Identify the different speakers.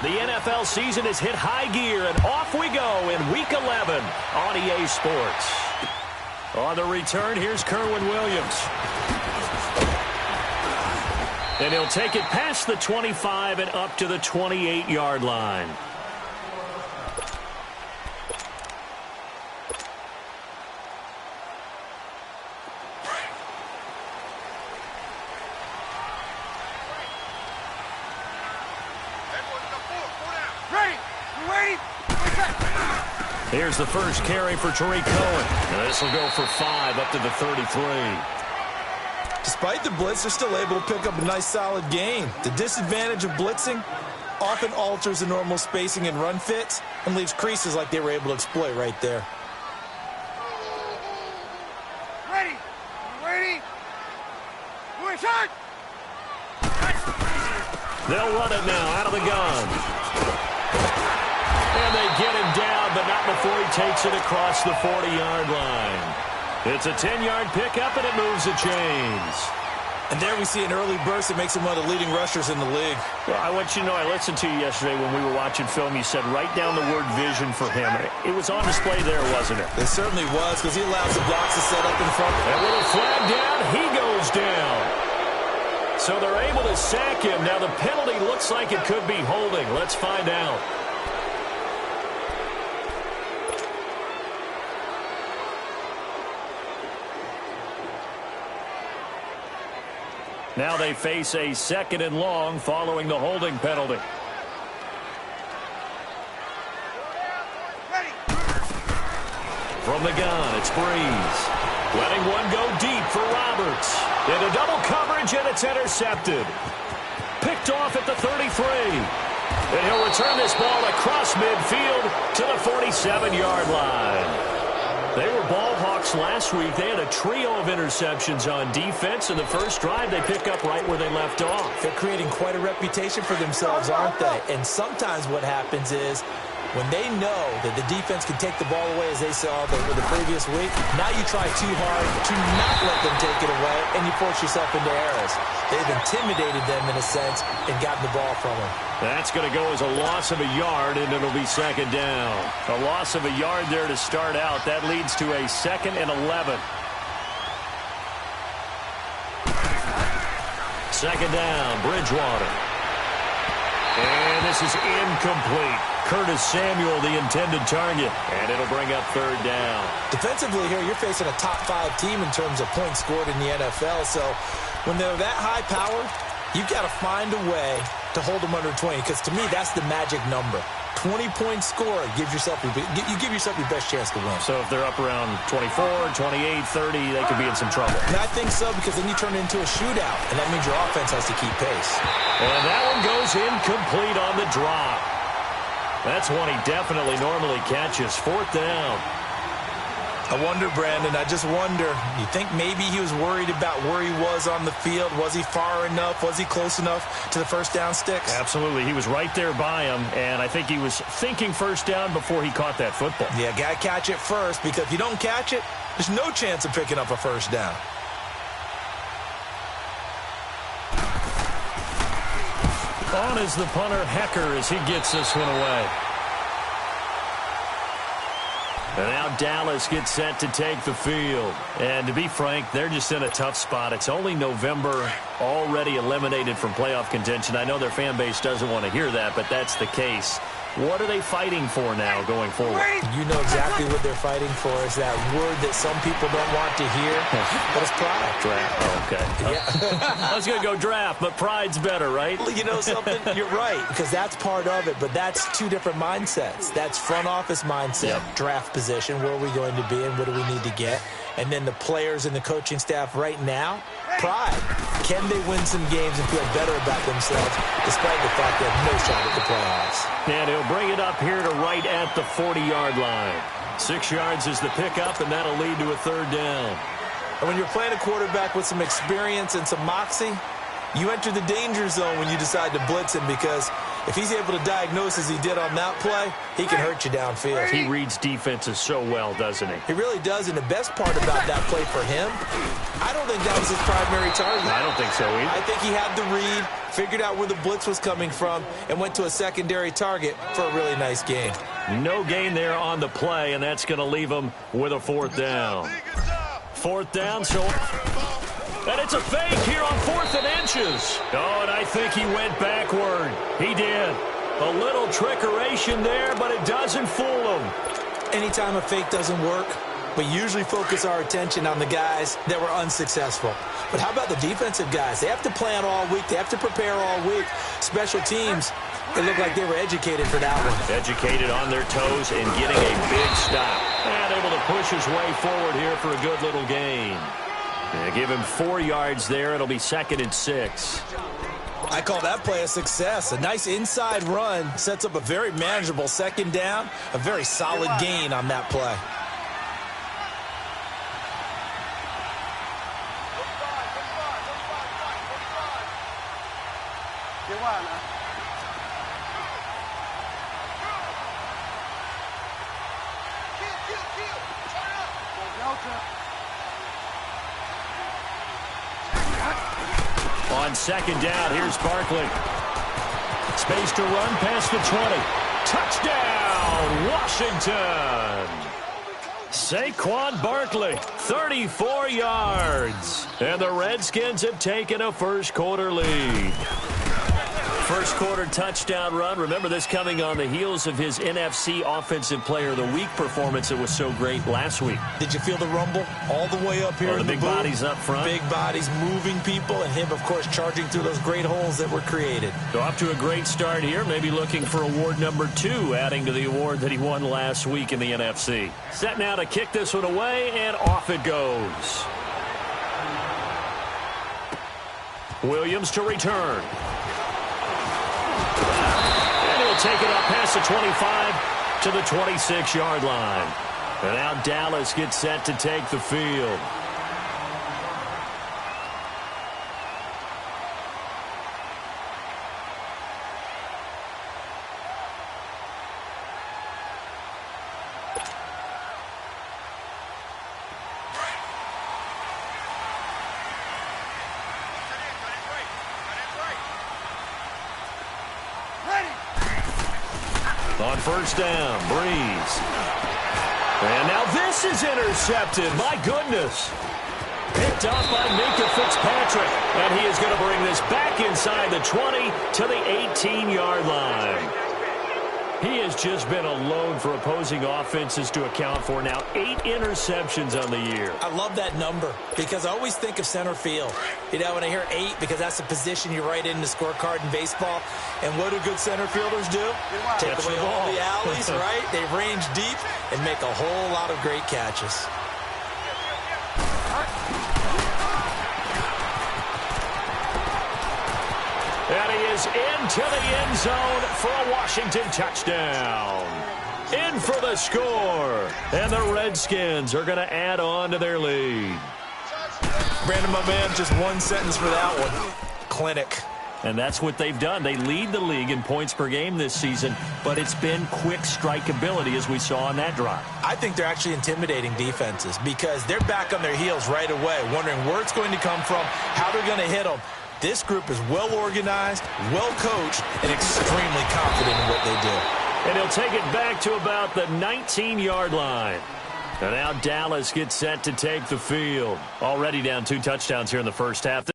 Speaker 1: The NFL season has hit high gear, and off we go in Week 11 on EA Sports. On the return, here's Kerwin Williams. And he'll take it past the 25 and up to the 28-yard line. Here's the first carry for Tariq Cohen. This will go for 5 up to the 33.
Speaker 2: Despite the blitz, they're still able to pick up a nice, solid gain. The disadvantage of blitzing often alters the normal spacing and run fits and leaves creases like they were able to exploit right there.
Speaker 3: Ready. Shot.
Speaker 1: They'll run it now out of the gun. And they get him down, but not before he takes it across the 40-yard line. It's a 10-yard pickup, and it moves the chains.
Speaker 2: And there we see an early burst that makes him one of the leading rushers in the league.
Speaker 1: Well, I want you to know, I listened to you yesterday when we were watching film. You said write down the word vision for him. It was on display there, wasn't it?
Speaker 2: It certainly was, because he allows the blocks to set up in front.
Speaker 1: And with a flag down, he goes down. So they're able to sack him. Now the penalty looks like it could be holding. Let's find out. Now they face a 2nd and long following the holding penalty. From the gun, it's Breeze. Letting one go deep for Roberts. Into double coverage, and it's intercepted. Picked off at the 33. And he'll return this ball across midfield to the 47-yard line. They were ball hawks last week. They had a trio of interceptions on defense. In the first drive, they pick up right where they left off.
Speaker 2: They're creating quite a reputation for themselves, aren't they? And sometimes what happens is when they know that the defense can take the ball away, as they saw the previous week, now you try too hard to not let them take it away, and you force yourself into errors. They've intimidated them in a sense and gotten the ball from them.
Speaker 1: That's going to go as a loss of a yard, and it'll be 2nd down. A loss of a yard there to start out. That leads to a 2nd and 11. 2nd down, Bridgewater. And this is incomplete. Curtis Samuel, the intended target. And it'll bring up 3rd down.
Speaker 2: Defensively here, you're facing a top 5 team in terms of points scored in the NFL. So when they're that high-powered, you've got to find a way to hold them under 20. Because to me, that's the magic number. 20-point score, you give yourself your best chance to win.
Speaker 1: So if they're up around 24, 28, 30, they could be in some trouble.
Speaker 2: And I think so, because then you turn it into a shootout, and that means your offense has to keep pace.
Speaker 1: And that one goes incomplete on the drop. That's one he definitely normally catches. 4th down.
Speaker 2: I wonder, Brandon, I just wonder, you think maybe he was worried about where he was on the field? Was he far enough? Was he close enough to the first down sticks?
Speaker 1: Absolutely. He was right there by him, and I think he was thinking first down before he caught that football.
Speaker 2: Yeah, got to catch it first, because if you don't catch it, there's no chance of picking up a first down.
Speaker 1: On is the punter, Hecker, as he gets this one away. And now Dallas gets set to take the field. And to be frank, they're just in a tough spot. It's only November, already eliminated from playoff contention. I know their fan base doesn't want to hear that, but that's the case. What are they fighting for now going forward?
Speaker 2: You know exactly what they're fighting for. Is that word that some people don't want to hear, but it's pride.
Speaker 1: Draft. Oh, okay. Yeah. I was going to go draft, but pride's better, right?
Speaker 2: You know something? You're right, because that's part of it, but that's 2 different mindsets. That's front office mindset, draft position, where are we going to be and what do we need to get? And then the players and the coaching staff right now, pride. Can they win some games and feel better about themselves despite the fact they have no shot at the playoffs?
Speaker 1: And he'll bring it up here to right at the 40-yard line. 6 yards is the pickup, and that'll lead to a 3rd down.
Speaker 2: And when you're playing a quarterback with some experience and some moxie, you enter the danger zone when you decide to blitz him, because If he's able to diagnose as he did on that play, he can hurt you downfield.
Speaker 1: He reads defenses so well, doesn't he?
Speaker 2: He really does, and the best part about that play for him, I don't think that was his primary target.
Speaker 1: I don't think so either.
Speaker 2: I think he had the read, figured out where the blitz was coming from, and went to a secondary target for a really nice gain.
Speaker 1: No gain there on the play, and that's going to leave him with a fourth down. Fourth down, so... And it's a fake here on 4th and inches. Oh, and I think he went backward. He did. A little trickeration there, but it doesn't fool him.
Speaker 2: Anytime a fake doesn't work, we usually focus our attention on the guys that were unsuccessful. But how about the defensive guys? They have to plan all week. They have to prepare all week. Special teams, it looked like they were educated for that one.
Speaker 1: Educated on their toes and getting a big stop. And able to push his way forward here for a good little gain. Give him 4 yards there. It'll be 2nd and 6.
Speaker 2: I call that play a success. A nice inside run sets up a very manageable 2nd down. A very solid gain on that play.
Speaker 1: On 2nd down, here's Barkley. Space to run past the 20. Touchdown, Washington! Saquon Barkley, 34 yards. And the Redskins have taken a first-quarter lead. First-quarter touchdown run. Remember, this coming on the heels of his NFC Offensive Player of the Week performance that was so great last week.
Speaker 2: Did you feel the rumble all the way up here?
Speaker 1: The big bodies up front.
Speaker 2: Big bodies moving people, and him, of course, charging through those great holes that were created.
Speaker 1: So off to a great start here. Maybe looking for award number 2, adding to the award that he won last week in the NFC. Set now to kick this one away, and off it goes. Williams to return. Take it up past the 25 to the 26-yard line. And now Dallas gets set to take the field. On first down, Breeze. And now this is intercepted. My goodness. Picked up by Minka Fitzpatrick. And he is going to bring this back inside the 20 to the 18-yard line. He has just been alone for opposing offenses to account for now 8 interceptions on the year.
Speaker 2: I love that number because I always think of center field. You know, when I hear 8, because that's the position you write in the scorecard in baseball. And what do good center fielders do? Take away all the alleys, right? They range deep and make a whole lot of great catches.
Speaker 1: And he is into the end zone for a Washington touchdown. In for the score. And the Redskins are going to add on to their lead.
Speaker 2: Brandon, my man, just one sentence for that one. Clinic.
Speaker 1: And that's what they've done. They lead the league in points per game this season, but it's been quick strike ability as we saw on that drive.
Speaker 2: I think they're actually intimidating defenses because they're back on their heels right away, wondering where it's going to come from, how they're going to hit them. This group is well organized, well coached, and extremely confident in what they do.
Speaker 1: And he'll take it back to about the 19-yard line. And now Dallas gets set to take the field. Already down 2 touchdowns here in the first half.